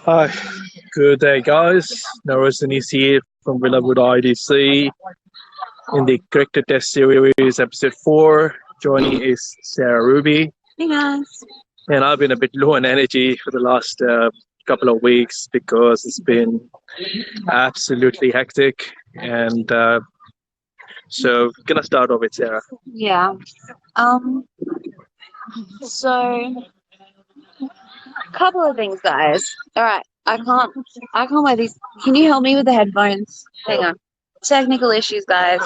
Hi, good day, guys. Narosan is here from Villawood IDC in the Cricket Test Series, Episode 4. Joining is Sarah Ruby. Hey guys. And I've been a bit low on energy for the last couple of weeks because it's been absolutely hectic. And so, gonna start off with Sarah. Yeah. So a couple of things, guys. All right. I can't wear these. Can you help me with the headphones? Hang on. Technical issues, guys.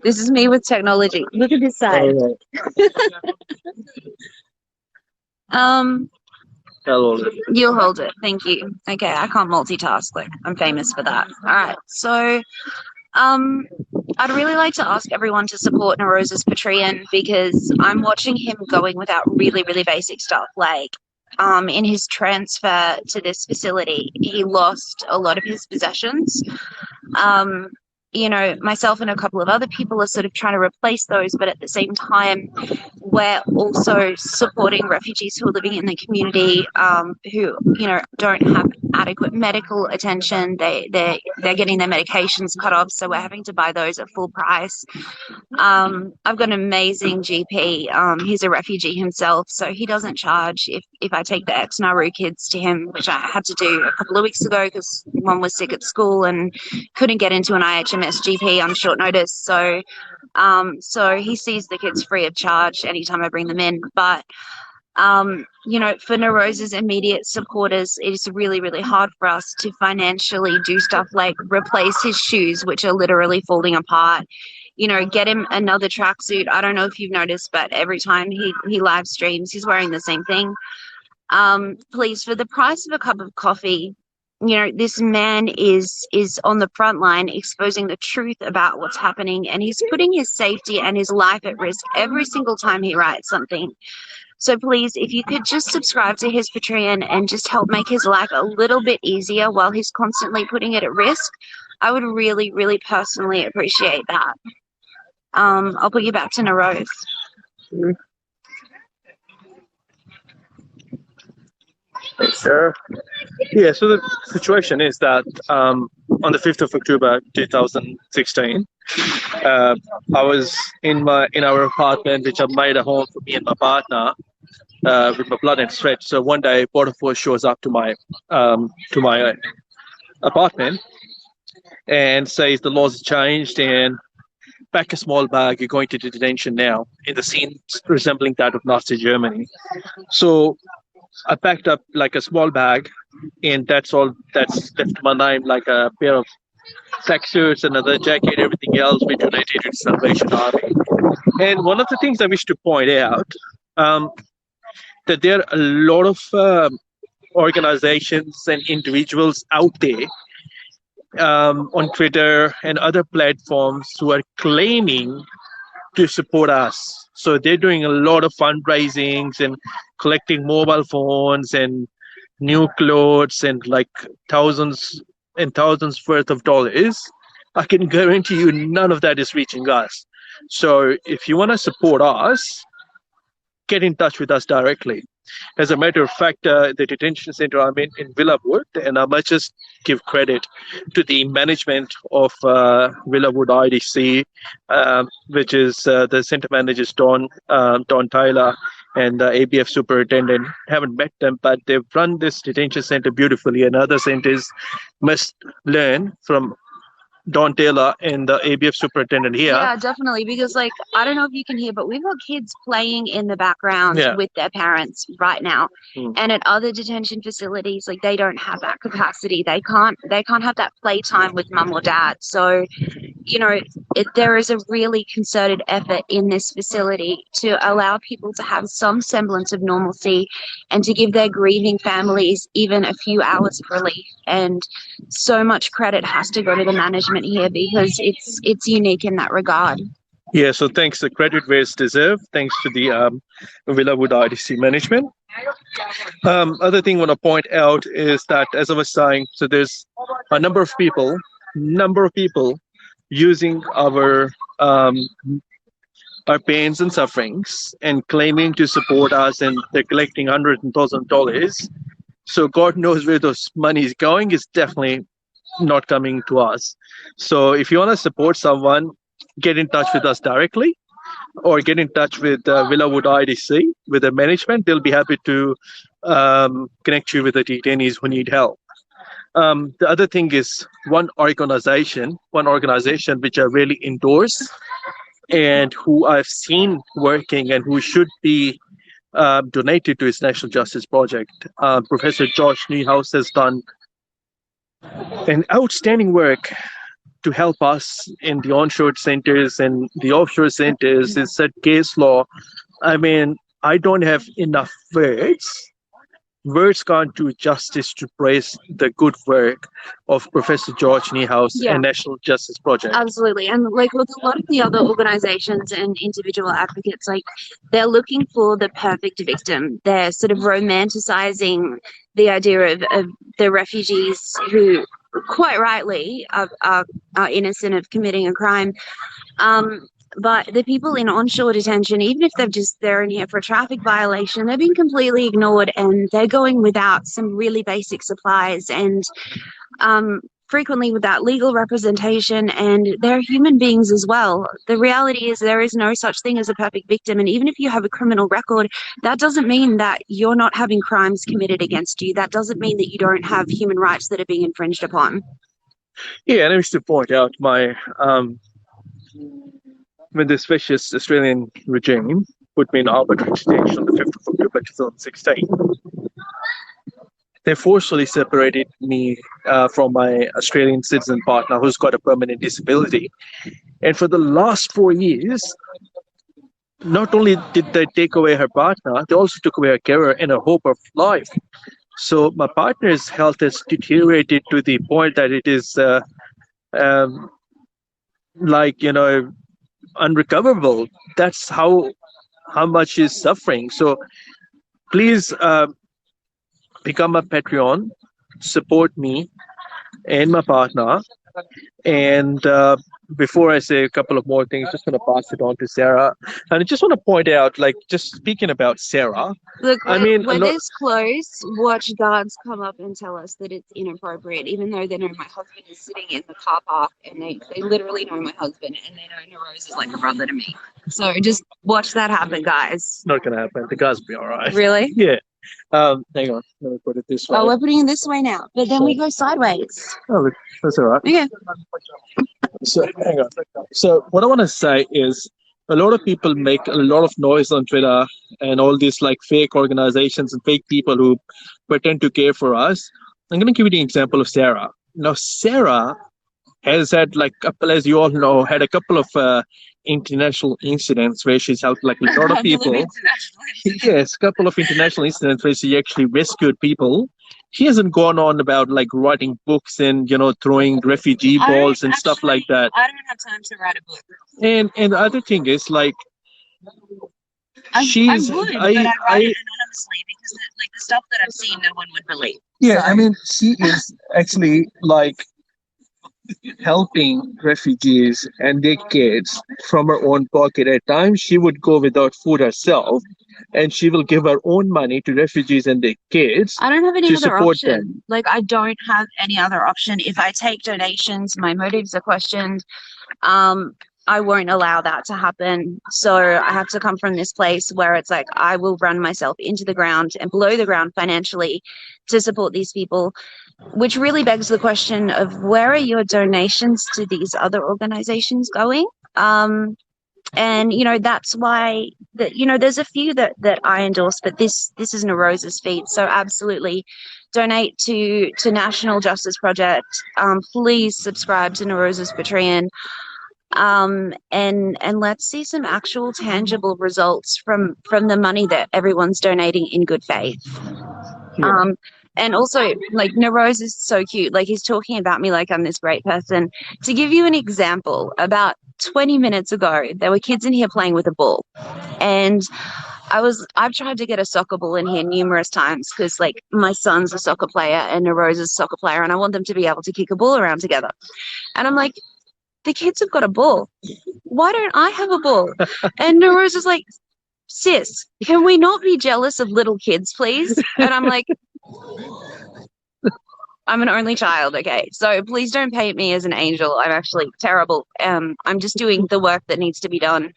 This is me with technology. Look at this side. Um, you'll hold it. Thank you. Okay, I can't multitask. Like, I'm famous for that. All right. So, I'd really like to ask everyone to support Narosa's Patreon because I'm watching him going without really, really basic stuff. Like, in his transfer to this facility, he lost a lot of his possessions. Myself and a couple of other people are sort of trying to replace those, but at the same time, we're also supporting refugees who are living in the community, who don't have adequate medical attention. They're getting their medications cut off, so we're having to buy those at full price. I've got an amazing GP. He's a refugee himself, so he doesn't charge if I take the ex-Nauru kids to him, which I had to do a couple of weeks ago because one was sick at school and couldn't get into an IHMS GP on short notice. So he sees the kids free of charge anytime I bring them in. But for Narosa's immediate supporters, it is really, really hard for us to financially do stuff like replace his shoes, which are literally falling apart. Get him another tracksuit. I don't know if you've noticed, but every time he live streams, he's wearing the same thing. Please, for the price of a cup of coffee, this man is on the front line exposing the truth about what's happening, and he's putting his safety and his life at risk every single time he writes something. So please, if you could just subscribe to his Patreon and just help make his life a little bit easier while he's constantly putting it at risk, I would really, really personally appreciate that. I'll put you back to Narose. Sure. Yeah, so the situation is that on the 5th of October 2016, I was in our apartment, which I made a home for me and my partner, with my blood and sweat. So one day, Border Force shows up to my apartment and says the laws have changed and pack a small bag. You're going to detention now. In the scene resembling that of Nazi Germany. So I packed up like a small bag, and that's all that's left my name, like a pair of tracksuits, another jacket, everything else we donated to the Salvation Army. And one of the things I wish to point out, that there are a lot of organizations and individuals out there on Twitter and other platforms who are claiming to support us. So they're doing a lot of fundraisings and collecting mobile phones and new clothes and like thousands and thousands worth of dollars. I can guarantee you none of that is reaching us. So if you want to support us, get in touch with us directly. As a matter of fact, the detention center I'm in Villawood, and I must just give credit to the management of Villawood IDC, which is the center managers Don Tyler and the ABF superintendent. Haven't met them, but they've run this detention center beautifully, and other centers must learn from Don Taylor and the ABF superintendent here. Yeah, definitely. Because, I don't know if you can hear, but we've got kids playing in the background with their parents right now. And at other detention facilities, they don't have that capacity. They can't have that playtime with mum or dad. So, there is a really concerted effort in this facility to allow people to have some semblance of normalcy and to give their grieving families even a few hours of relief. And so much credit has to go to the management here because it's unique in that regard. Yeah, so thanks. The credit where it's deserved. Thanks to the Villawood IDC management. Other thing I want to point out is that, as I was saying, so there's a number of people using our pains and sufferings and claiming to support us, and they're collecting hundreds and thousands of dollars So God knows where those money is going. It's definitely not coming to us. So if you want to support someone, get in touch with us directly or get in touch with Villawood IDC, with the management. They'll be happy to connect you with the detainees who need help. The other thing is one organization which I really endorse and who I've seen working and who should be donated to his National Justice Project. Professor George Newhouse has done an outstanding work to help us in the onshore centers and the offshore centers. It's that case law. I mean, I don't have enough words. Words can't do justice to praise the good work of Professor George Newhouse and National Justice Project. Absolutely. And like with a lot of the other organizations and individual advocates, like they're looking for the perfect victim. They're sort of romanticizing the idea of the refugees who quite rightly are innocent of committing a crime. But the people in onshore detention, even if they're in here for a traffic violation, they're being completely ignored and they're going without some really basic supplies and frequently without legal representation, and they're human beings as well. The reality is there is no such thing as a perfect victim, and even if you have a criminal record, that doesn't mean that you're not having crimes committed against you. That doesn't mean that you don't have human rights that are being infringed upon. Yeah, and I wish to point out when this vicious Australian regime put me in arbitrary detention on the 5th of October 2016, they forcefully separated me from my Australian citizen partner who's got a permanent disability. And for the last 4 years, not only did they take away her partner, they also took away her career and her hope of life. So my partner's health has deteriorated to the point that it is unrecoverable. That's how much she's suffering. So please become a Patreon, support me and my partner. And before I say a couple of more things, just going to pass it on to Sarah. And I just want to point out, just speaking about Sarah. Look, when this close, watch guards come up and tell us that it's inappropriate, even though they know my husband is sitting in the car park and they literally know my husband and they know Narose is like a brother to me. So just watch that happen, guys. Not going to happen. The guys will be all right. Really? Yeah. Hang on. Let me put it this way. Oh, we're putting it this way now, but then we go sideways. Oh, that's all right. Okay. So hang on. So what I want to say is a lot of people make a lot of noise on Twitter and all these fake organizations and fake people who pretend to care for us. I'm going to give you the example of Sarah. Now, Sarah has had as you all know, had a couple of international incidents where she's helped a lot of people. Yes, a couple of international incidents where she actually rescued people. She hasn't gone on about writing books and throwing refugee balls and stuff like that. I don't have time to write a book. And the other thing is I would, but I'd write it anonymously because the stuff that I've seen, no one would believe. Yeah, so. I mean, she is actually helping refugees and their kids from her own pocket. At times, she would go without food herself, and she will give her own money to refugees and their kids. I don't have any other option. I don't have any other option. If I take donations, my motives are questioned. I won't allow that to happen. So I have to come from this place where it's I will run myself into the ground and below the ground financially to support these people, which really begs the question of where are your donations to these other organizations going? And, that's why there's a few that I endorse, but this is Narose's feed. So absolutely donate to National Justice Project. Please subscribe to Narose's Patreon. And let's see some actual tangible results from the money that everyone's donating in good faith. Yeah. And also, Narose is so cute. He's talking about me like I'm this great person. To give you an example, about 20 minutes ago, there were kids in here playing with a ball. And I've tried to get a soccer ball in here numerous times because, my son's a soccer player and Narose is a soccer player, and I want them to be able to kick a ball around together. And I'm like, the kids have got a ball. Why don't I have a ball? And Narose is like, sis, can we not be jealous of little kids, please? And I'm like, I'm an only child, okay? So please don't paint me as an angel. I'm actually terrible. I'm just doing the work that needs to be done.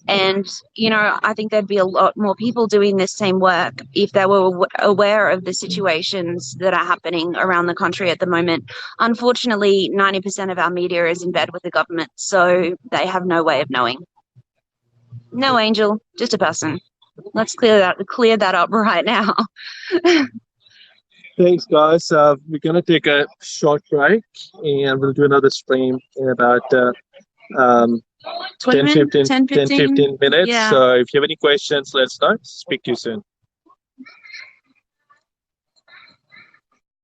And, I think there'd be a lot more people doing this same work if they were aware of the situations that are happening around the country at the moment. Unfortunately, 90% of our media is in bed with the government, so they have no way of knowing. No angel, just a person. Let's clear that up right now. Thanks, guys. We're gonna take a short break, and we'll do another stream in about 20 10, 15, 10, 10, 15? 15 minutes. Yeah. So if you have any questions, let us know. Speak to you soon.